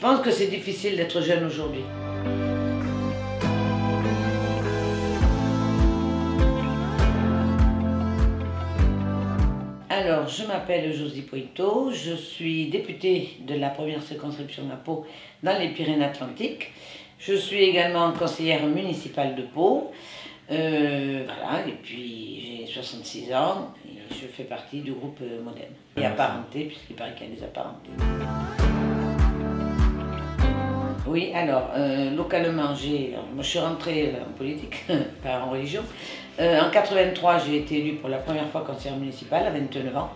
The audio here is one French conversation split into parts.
pense que c'est difficile d'être jeune aujourd'hui. Alors, je m'appelle Josie Poito, je suis députée de la première circonscription à Pau dans les Pyrénées-Atlantiques. Je suis également conseillère municipale de Pau. Voilà, et puis j'ai 66 ans et je fais partie du groupe Modem. Et apparenté, puisqu'il paraît qu'il y a des apparentés. Oui, alors, localement, moi, je suis rentrée en politique, pas en religion. En 83, j'ai été élue pour la première fois conseillère municipale à 29 ans.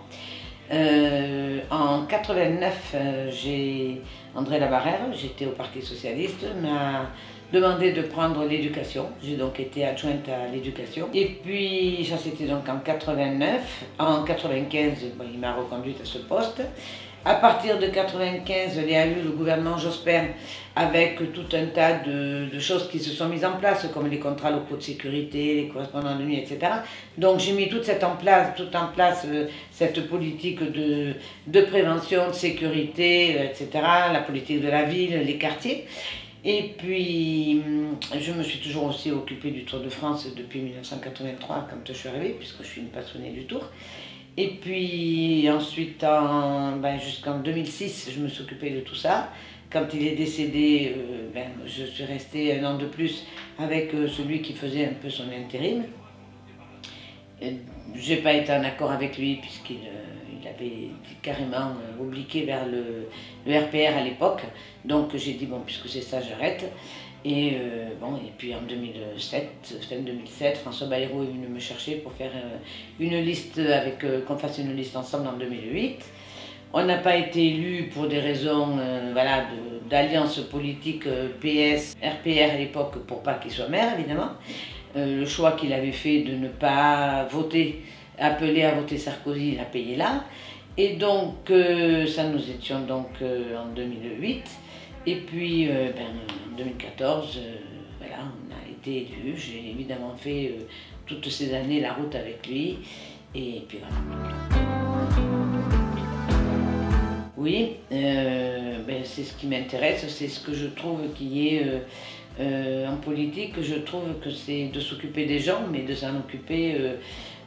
En 89, j'ai André Labarrère, j'étais au Parti Socialiste, m'a demandé de prendre l'éducation. J'ai donc été adjointe à l'éducation. Et puis, ça c'était donc en 89. En 95, bon, il m'a reconduite à ce poste. À partir de 95, il y a eu le gouvernement Jospin avec tout un tas de choses qui se sont mises en place, comme les contrats locaux de sécurité, les correspondants de nuit, etc. Donc j'ai mis toute en place cette politique de prévention, de sécurité, etc., la politique de la ville, les quartiers. Et puis, je me suis toujours aussi occupée du Tour de France depuis 1983, quand je suis arrivée, puisque je suis une passionnée du Tour. Et puis ensuite, jusqu'en 2006, je me suis occupée de tout ça. Quand il est décédé, je suis restée un an de plus avec celui qui faisait un peu son intérim. Je n'ai pas été en accord avec lui puisqu'il avait carrément obliqué vers le RPR à l'époque. Donc j'ai dit, bon, puisque c'est ça, j'arrête. Et puis en 2007, fin 2007, François Bayrou est venu me chercher pour faire une liste, qu'on fasse une liste ensemble en 2008. On n'a pas été élus pour des raisons d'alliance politique PS, RPR à l'époque pour pas qu'il soit maire évidemment. Le choix qu'il avait fait de ne pas voter, appeler à voter Sarkozy, il a payé là. Et donc ça nous étions donc en 2008. Et puis, en 2014, voilà, on a été élus. J'ai évidemment fait toutes ces années la route avec lui. Et puis voilà. Oui, c'est ce qui m'intéresse, c'est ce que je trouve qui est en politique. Je trouve que c'est de s'occuper des gens, mais de s'en occuper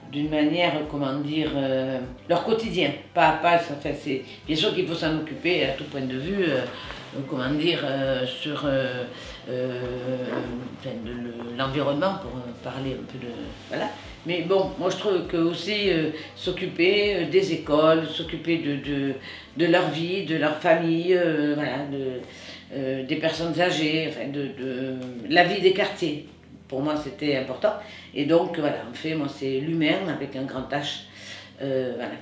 d'une manière, comment dire, leur quotidien. C'est bien sûr qu'il faut s'en occuper à tout point de vue, comment dire, sur l'environnement, pour parler un peu de... Voilà. Mais bon, moi je trouve que aussi s'occuper des écoles, s'occuper de leur vie, de leur famille, des personnes âgées, de la vie des quartiers. Pour moi, c'était important. Et donc, voilà, en fait, moi, c'est l'humain avec un grand H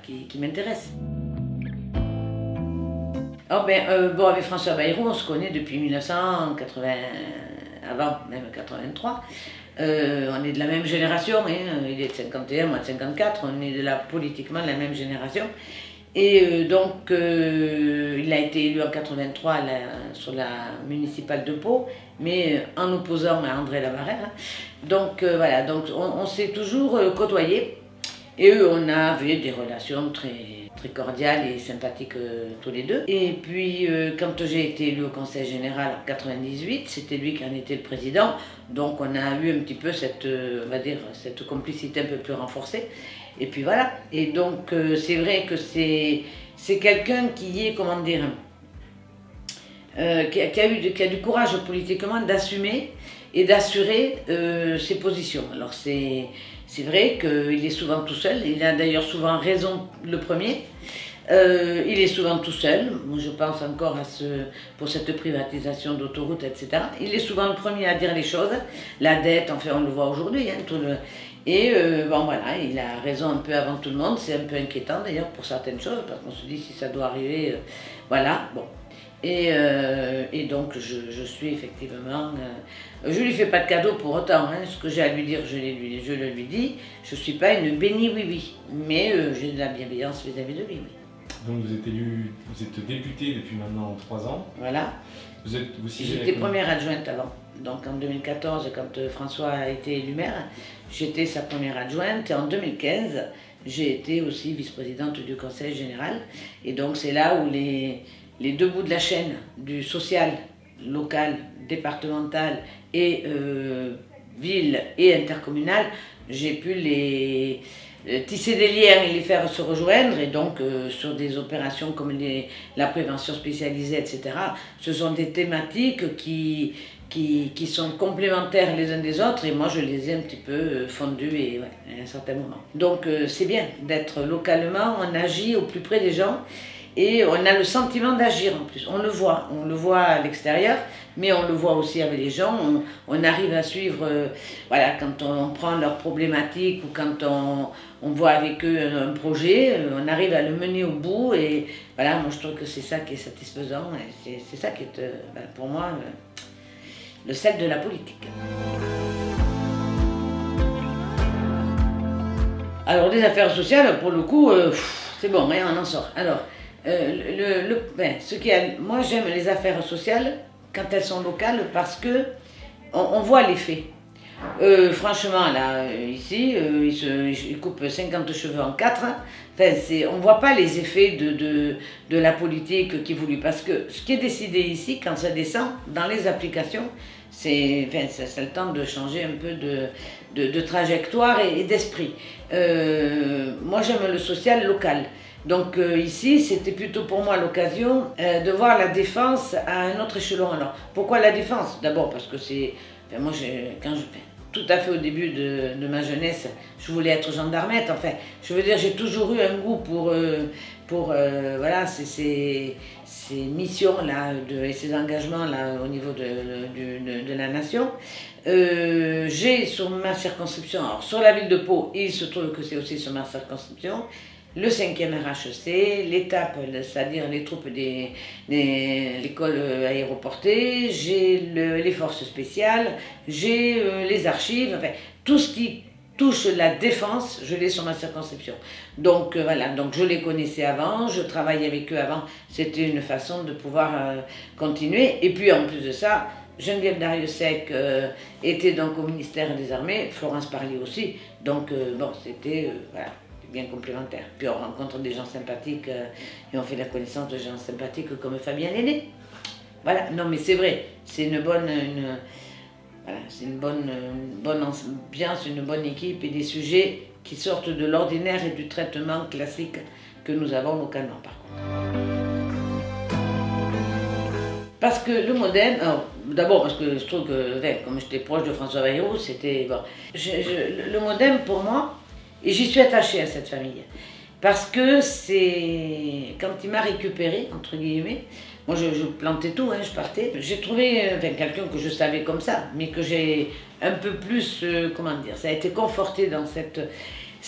qui m'intéresse. Avec François Bayrou, on se connaît depuis 1980, avant même 83. On est de la même génération, hein, il est de 51, moi de 54, on est politiquement de la même génération. Et donc, il a été élu en 83 sur la municipale de Pau, mais en opposant à André Labarrère. Hein. Donc voilà, donc on s'est toujours côtoyés. Et eux, on avait des relations très cordiales et sympathiques tous les deux. Et puis, quand j'ai été élu au Conseil général en 98, c'était lui qui en était le président. Donc, on a eu un petit peu cette complicité un peu plus renforcée. Et puis voilà. Et donc, c'est vrai que c'est quelqu'un qui est, comment dire, qui a du courage politiquement d'assumer et d'assurer ses positions. Alors, c'est vrai qu'il est souvent tout seul, il a d'ailleurs souvent raison le premier. Il est souvent tout seul, moi je pense encore pour cette privatisation d'autoroutes, etc. Il est souvent le premier à dire les choses, la dette, enfin on le voit aujourd'hui. Hein, voilà, il a raison un peu avant tout le monde, c'est un peu inquiétant d'ailleurs pour certaines choses, parce qu'on se dit si ça doit arriver, voilà, bon. Et donc je suis effectivement, je lui fais pas de cadeau pour autant, hein. Ce que j'ai à lui dire je le lui dis, je suis pas une bénie oui, mais j'ai de la bienveillance vis-à-vis de lui. Oui. Donc vous êtes députée depuis maintenant 3 ans. Voilà. J'étais première adjointe avant, donc en 2014 quand François a été élu maire, j'étais sa première adjointe et en 2015 j'ai été aussi vice-présidente du Conseil général et donc c'est là où les deux bouts de la chaîne du social, local, départemental et ville et intercommunal, j'ai pu les tisser des liens et les faire se rejoindre, et donc sur des opérations comme la prévention spécialisée, etc. Ce sont des thématiques qui sont complémentaires les uns des autres, et moi je les ai un petit peu fondues et, ouais, à un certain moment. Donc c'est bien d'être localement, on agit au plus près des gens et on a le sentiment d'agir en plus. On le voit à l'extérieur, mais on le voit aussi avec les gens. On arrive à suivre, voilà, quand on prend leurs problématiques ou quand on voit avec eux un projet, on arrive à le mener au bout, et voilà, moi je trouve que c'est ça qui est satisfaisant, et c'est ça qui est pour moi le sel de la politique. Alors des affaires sociales, pour le coup, c'est bon, hein, on en sort. Alors, moi j'aime les affaires sociales quand elles sont locales, parce que on voit les faits. Franchement, là, ici, il coupe 50 cheveux en 4. Enfin, on ne voit pas les effets de la politique qui est voulue. Parce que ce qui est décidé ici, quand ça descend dans les applications, c'est le temps de changer un peu de trajectoire et d'esprit. Moi, j'aime le social local. Donc ici, c'était plutôt pour moi l'occasion de voir la défense à un autre échelon. Alors, pourquoi la défense? D'abord parce que c'est... Enfin, moi, tout à fait au début de ma jeunesse, je voulais être gendarmette. Enfin, je veux dire, j'ai toujours eu un goût pour voilà, ces missions-là et ces engagements-là au niveau de la nation. J'ai sur ma circonscription, alors sur la ville de Pau, il se trouve que c'est aussi sur ma circonscription, le 5e RHEC, l'étape, c'est-à-dire les troupes de l'école aéroportée, j'ai les forces spéciales, j'ai les archives, enfin, tout ce qui touche la défense, je l'ai sur ma circonscription. Donc voilà, donc je les connaissais avant, je travaillais avec eux avant, c'était une façon de pouvoir continuer. Et puis en plus de ça, Geneviève Darrieussecq était donc au ministère des Armées, Florence Parly aussi, donc bon, c'était voilà, bien complémentaire. Puis on rencontre des gens sympathiques et on fait la connaissance de gens sympathiques comme Fabien Lenné. Voilà, non mais c'est vrai, c'est voilà, c'est une bonne ambiance, une bonne équipe et des sujets qui sortent de l'ordinaire et du traitement classique que nous avons localement par contre. Parce que le MoDem, d'abord parce que je trouve que, comme j'étais proche de François Bayrou, c'était bon. Le MoDem pour moi, et j'y suis attachée à cette famille, parce que c'est quand il m'a récupérée, entre guillemets, moi je plantais tout, hein, je partais. J'ai trouvé quelqu'un que je savais comme ça, mais que j'ai un peu plus, comment dire, ça a été conforté dans cette...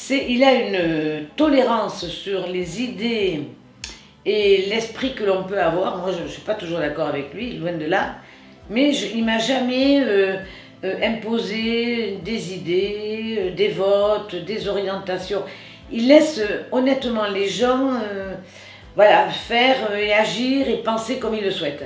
Il a une tolérance sur les idées et l'esprit que l'on peut avoir. Moi je ne suis pas toujours d'accord avec lui, loin de là, mais il ne m'a jamais imposé des idées, des votes, des orientations. Il laisse honnêtement les gens voilà, faire et agir et penser comme ils le souhaitent.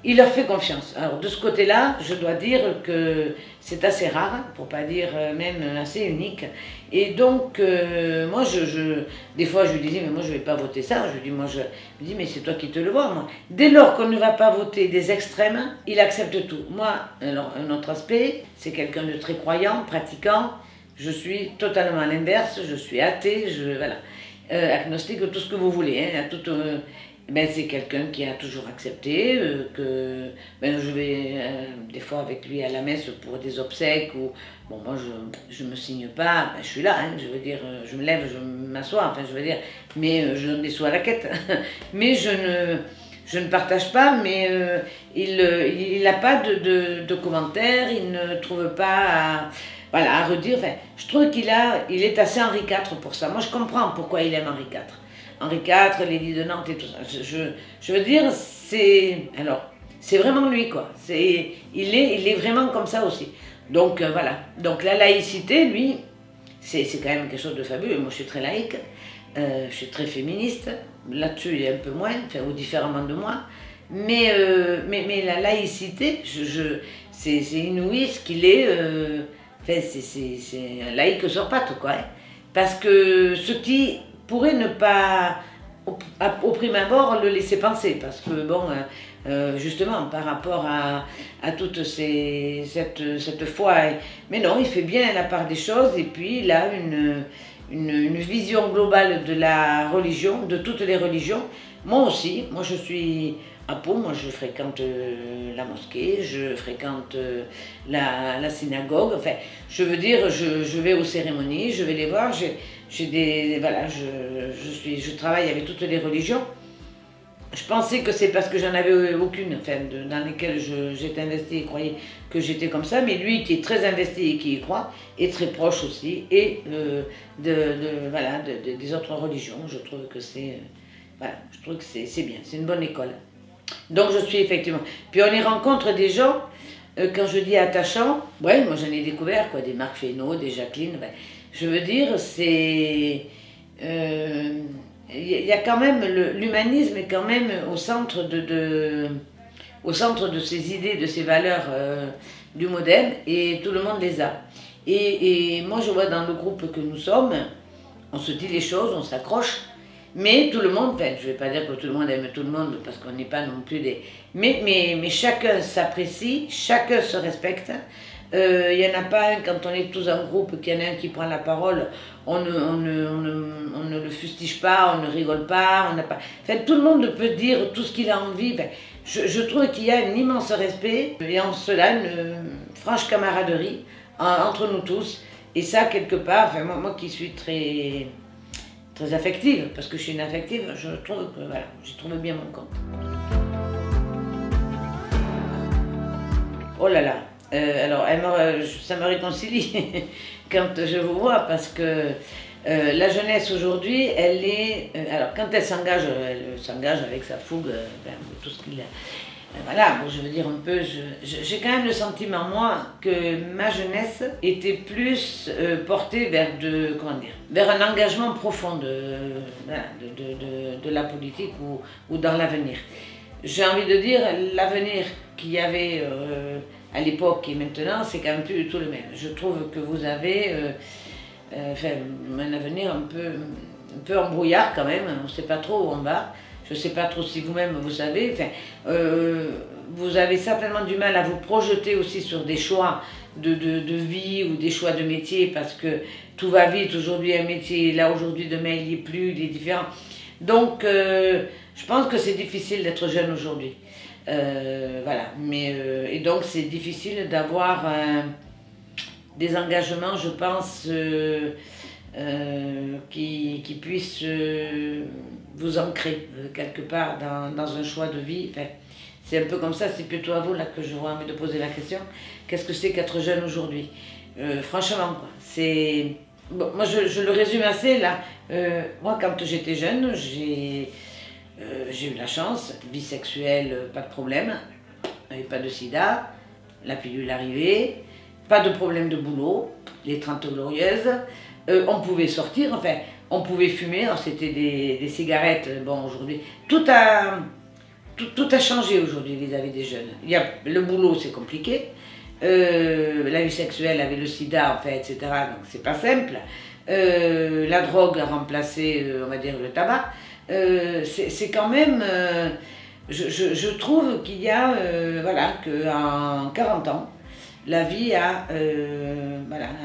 Il leur fait confiance. Alors de ce côté-là, je dois dire que c'est assez rare, pour pas dire même assez unique. Et donc, moi, des fois, je lui disais, mais moi, je ne vais pas voter ça. Je lui dis, mais c'est toi qui te le vois, moi. Dès lors qu'on ne va pas voter des extrêmes, il accepte tout. Moi, alors, un autre aspect, c'est quelqu'un de très croyant, pratiquant. Je suis totalement à l'inverse, je suis athée, voilà. Agnostique, tout ce que vous voulez, hein, ben, c'est quelqu'un qui a toujours accepté que ben, je vais des fois avec lui à la messe pour des obsèques ou bon, moi je me signe pas, ben, je suis là, hein, je veux dire, je me lève, je m'assois, enfin je veux dire, mais je donne des sous à la quête, mais je ne partage pas, mais il n'a pas de commentaires, il ne trouve pas voilà, à redire. Enfin, je trouve il est assez Henri IV pour ça. Moi, je comprends pourquoi il aime Henri IV. Henri IV, l'édit de Nantes et tout ça. Je veux dire, c'est vraiment lui, quoi. Il est vraiment comme ça aussi. Donc, voilà. Donc, la laïcité, lui, c'est quand même quelque chose de fabuleux. Moi, je suis très laïque, je suis très féministe. Là-dessus, il y a un peu moins, enfin, ou différemment de moi. Mais la laïcité, c'est inouï ce qu'il est. Enfin, c'est un laïc sur pattes, quoi. Hein. Parce que ce qui pourrait ne pas au prime abord le laisser penser, parce que bon, justement, par rapport à toute cette foi, mais non, il fait bien la part des choses, et puis il a une vision globale de la religion, de toutes les religions. Moi aussi, moi je suis à Pau, moi je fréquente la mosquée, je fréquente la synagogue, enfin, je veux dire, je vais aux cérémonies, je vais les voir, voilà, je travaille avec toutes les religions. Je pensais que c'est parce que j'en avais aucune, enfin, dans lesquelles j'étais investie et croyais que j'étais comme ça, mais lui qui est très investi et qui y croit, est très proche aussi, et voilà, des autres religions. Je trouve que c'est voilà, je trouve que c'est bien, c'est une bonne école. Donc je suis effectivement. Puis on y rencontre des gens, quand je dis attachants, ouais, moi j'en ai découvert, quoi, des Marc Fesneau, des Jacqueline, ben, je veux dire, c'est... Il y a quand même, l'humanisme est quand même au centre au centre de ces idées, de ces valeurs du modèle, et tout le monde les a. Et moi je vois dans le groupe que nous sommes, on se dit les choses, on s'accroche, mais tout le monde, enfin, je ne vais pas dire que tout le monde aime tout le monde, parce qu'on n'est pas non plus des... Mais chacun s'apprécie, chacun se respecte. Il n'y en a pas un, quand on est tous en groupe, qu'il y en a un qui prend la parole, on ne le fustige pas, on ne rigole pas, on n'a pas... Enfin, tout le monde peut dire tout ce qu'il a envie. Enfin, je trouve qu'il y a un immense respect, et en cela, une franche camaraderie entre nous tous. Et ça, quelque part, enfin, moi qui suis très affective, parce que je suis une affective, je trouve que voilà, j'ai trouvé bien mon compte. Oh là là, alors ça me réconcilie quand je vous vois, parce que la jeunesse aujourd'hui, elle est... alors quand elle s'engage avec sa fougue, tout ce qu'il a... Voilà, bon, je veux dire un peu, j'ai quand même le sentiment, moi, que ma jeunesse était plus portée vers, vers un engagement profond voilà, de la politique ou dans l'avenir. J'ai envie de dire, l'avenir qu'il y avait à l'époque et maintenant, c'est quand même plus du tout le même. Je trouve que vous avez enfin, un avenir un peu embrouillard quand même, on ne sait pas trop où on va. Je ne sais pas trop si vous-même vous savez, enfin, vous avez certainement du mal à vous projeter aussi sur des choix de vie ou des choix de métier, parce que tout va vite, aujourd'hui un métier, là aujourd'hui, demain il n'y est plus, il est différent. Donc je pense que c'est difficile d'être jeune aujourd'hui. Voilà, et donc c'est difficile d'avoir des engagements, je pense, qui puissent vous ancrer quelque part dans un choix de vie. Enfin, c'est un peu comme ça, c'est plutôt à vous là que j'aurais envie de poser la question. Qu'est-ce que c'est qu'être jeune aujourd'hui? Franchement, quoi. C'est... Bon, moi je le résume assez là. Moi quand j'étais jeune, j'ai eu la chance, vie sexuelle, pas de problème, pas de sida, la pilule arrivée, pas de problème de boulot, les 30 glorieuses, on pouvait sortir, enfin, on pouvait fumer, alors c'était des cigarettes, bon aujourd'hui, tout a changé aujourd'hui vis-à-vis des jeunes. Le boulot c'est compliqué, la vie sexuelle avec le sida, en fait, etc., donc c'est pas simple, la drogue a remplacé, on va dire, le tabac, c'est quand même, je trouve qu'il y a, voilà, qu'en 40 ans, la vie a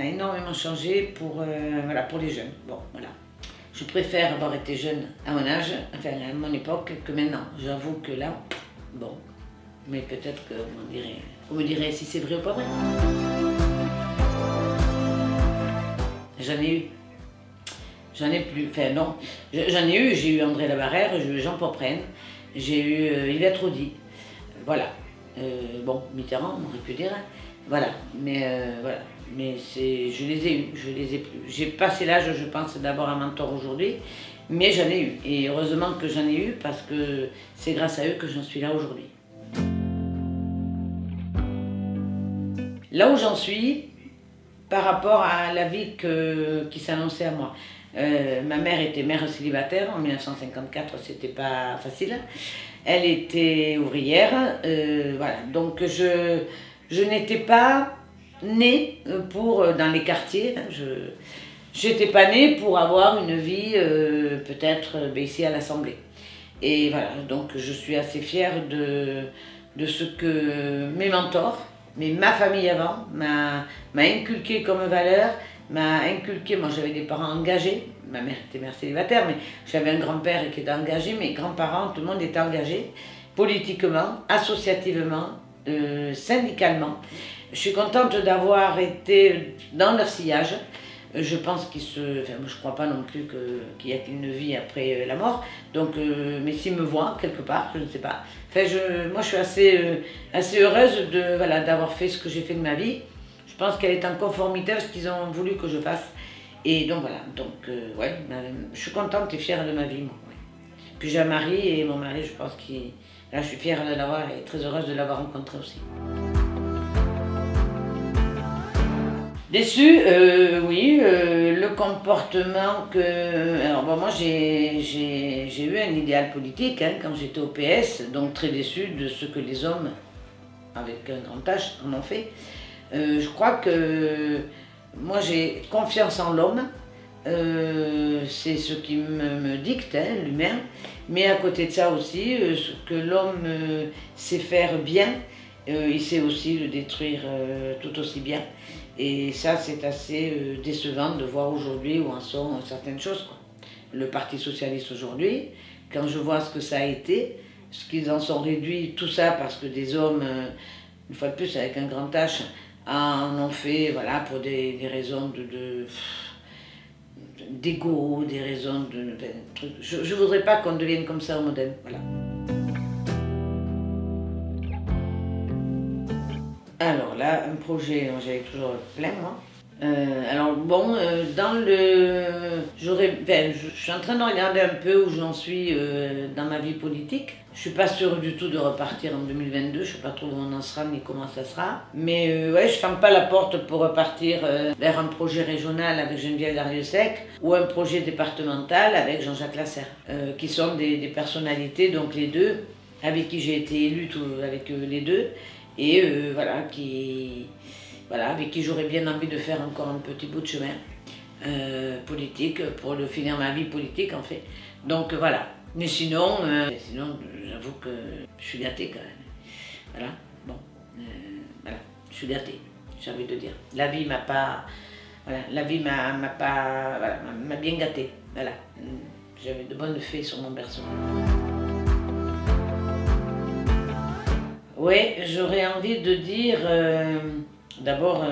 énormément changé voilà, pour les jeunes. Bon, voilà. Je préfère avoir été jeune à mon âge, enfin à mon époque, que maintenant. J'avoue que là, bon, mais peut-être que vous me direz si c'est vrai ou pas vrai. J'en ai eu. J'en ai plus, enfin non, j'en ai eu, j'ai eu André Labarrère, j'ai eu Jean Popren, j'ai eu Yvette Roudy, voilà. Bon, Mitterrand, on aurait pu dire, hein. Voilà, mais voilà, mais je les ai eus, je les ai plus. J'ai passé l'âge, je pense, d'avoir un mentor aujourd'hui, mais j'en ai eu, et heureusement que j'en ai eu, parce que c'est grâce à eux que j'en suis là aujourd'hui. Là où j'en suis, par rapport à la vie qui s'annonçait à moi. Ma mère était mère célibataire, en 1954, c'était pas facile. Elle était ouvrière, voilà. Donc je n'étais pas née dans les quartiers. j'étais pas née pour avoir une vie peut-être ici à l'Assemblée. Et voilà, donc je suis assez fière de ce que mes mentors, mais ma famille avant, m'a inculqué comme valeur, m'a inculqué, moi j'avais des parents engagés, ma mère était mère célibataire, mais j'avais un grand-père qui était engagé, mes grands-parents, tout le monde était engagé, politiquement, associativement, syndicalement. Je suis contente d'avoir été dans leur sillage. Je pense enfin, je ne crois pas non plus qu'il y a une vie après la mort, donc, mais s'ils me voient quelque part, je ne sais pas. Enfin, moi je suis assez heureuse voilà, d'avoir fait ce que j'ai fait de ma vie. Je pense qu'elle est en conformité avec ce qu'ils ont voulu que je fasse. Et donc voilà, donc ouais, je suis contente et fière de ma vie, moi. Ouais. Puis j'ai un mari, et mon mari, je pense là je suis fière de l'avoir et très heureuse de l'avoir rencontré aussi. Déçue, oui, le comportement que... Alors bon, moi j'ai eu un idéal politique hein, quand j'étais au PS, donc très déçue de ce que les hommes, avec un grand H, en ont fait. Je crois que moi j'ai confiance en l'homme, c'est ce qui me dicte, hein, l'humain, mais à côté de ça aussi, ce que l'homme sait faire bien, il sait aussi le détruire tout aussi bien. Et ça, c'est assez décevant de voir aujourd'hui où en sont certaines choses, quoi. Le Parti Socialiste aujourd'hui, quand je vois ce que ça a été, ce qu'ils en sont réduits, tout ça parce que des hommes, une fois de plus avec un grand H, en ont fait voilà, pour des raisons d'égo, des raisons de... Je ne voudrais pas qu'on devienne comme ça au modèle. Voilà. Alors là, un projet, j'avais toujours plein moi. Alors bon, je suis en train de regarder un peu où j'en suis dans ma vie politique. Je suis pas sûre du tout de repartir en 2022, je sais pas trop où on en sera ni comment ça sera. Mais ouais, je ferme pas la porte pour repartir vers un projet régional avec Geneviève Darrieussecq ou un projet départemental avec Jean-Jacques Lasserre, qui sont des personnalités, donc les deux, avec qui j'ai été élue avec les deux. Et voilà, avec qui j'aurais bien envie de faire encore un petit bout de chemin politique, pour finir ma vie politique en fait. Donc voilà, mais sinon j'avoue que je suis gâtée quand même. Voilà, bon, voilà, je suis gâtée, j'ai envie de dire. La vie m'a pas, voilà, la vie m'a bien gâtée, voilà. J'avais de bonnes fées sur mon berceau. Oui, j'aurais envie de dire, d'abord,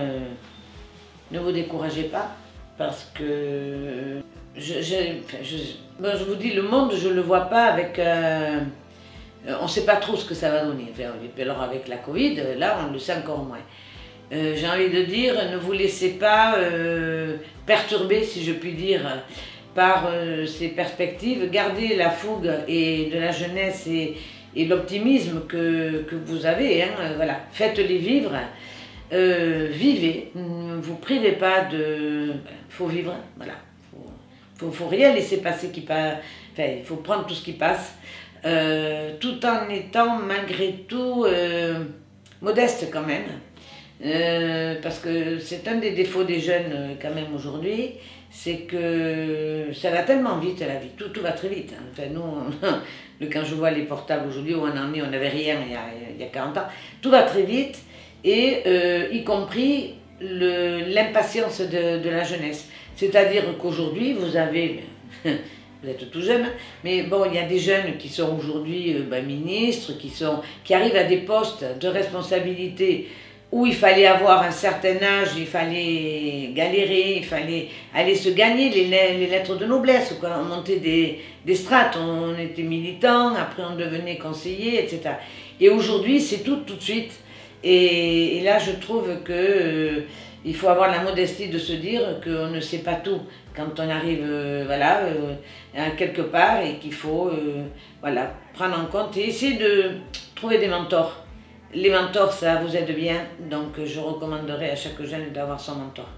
ne vous découragez pas, parce que je vous dis, le monde, je ne le vois pas avec... on ne sait pas trop ce que ça va donner. Alors avec la Covid, là, on le sait encore moins. J'ai envie de dire, ne vous laissez pas perturber, si je puis dire, par ces perspectives. Gardez la fougue et de la jeunesse et l'optimisme que vous avez, hein, voilà. Faites-les vivre, vivez, ne vous privez pas de... Il faut vivre, voilà. Faut rien laisser passer enfin, il faut prendre tout ce qui passe, tout en étant malgré tout modeste quand même. Parce que c'est un des défauts des jeunes quand même aujourd'hui, c'est que ça va tellement vite la vie, tout va très vite. Hein. Enfin, nous, quand je vois les portables aujourd'hui où on en est, on n'avait rien il y a 40 ans, tout va très vite, et y compris l'impatience de la jeunesse. C'est-à-dire qu'aujourd'hui, vous êtes tout jeune, mais bon, il y a des jeunes qui sont aujourd'hui ministres, qui arrivent à des postes de responsabilité où il fallait avoir un certain âge, il fallait galérer, il fallait aller se gagner les lettres de noblesse, quoi. On montait des strates, on était militant, après on devenait conseiller, etc. Et aujourd'hui, c'est tout de suite. Et là, je trouve que il faut avoir la modestie de se dire qu'on ne sait pas tout quand on arrive à quelque part, et qu'il faut voilà, prendre en compte et essayer de trouver des mentors. Les mentors, ça vous aide bien, donc je recommanderais à chaque jeune d'avoir son mentor.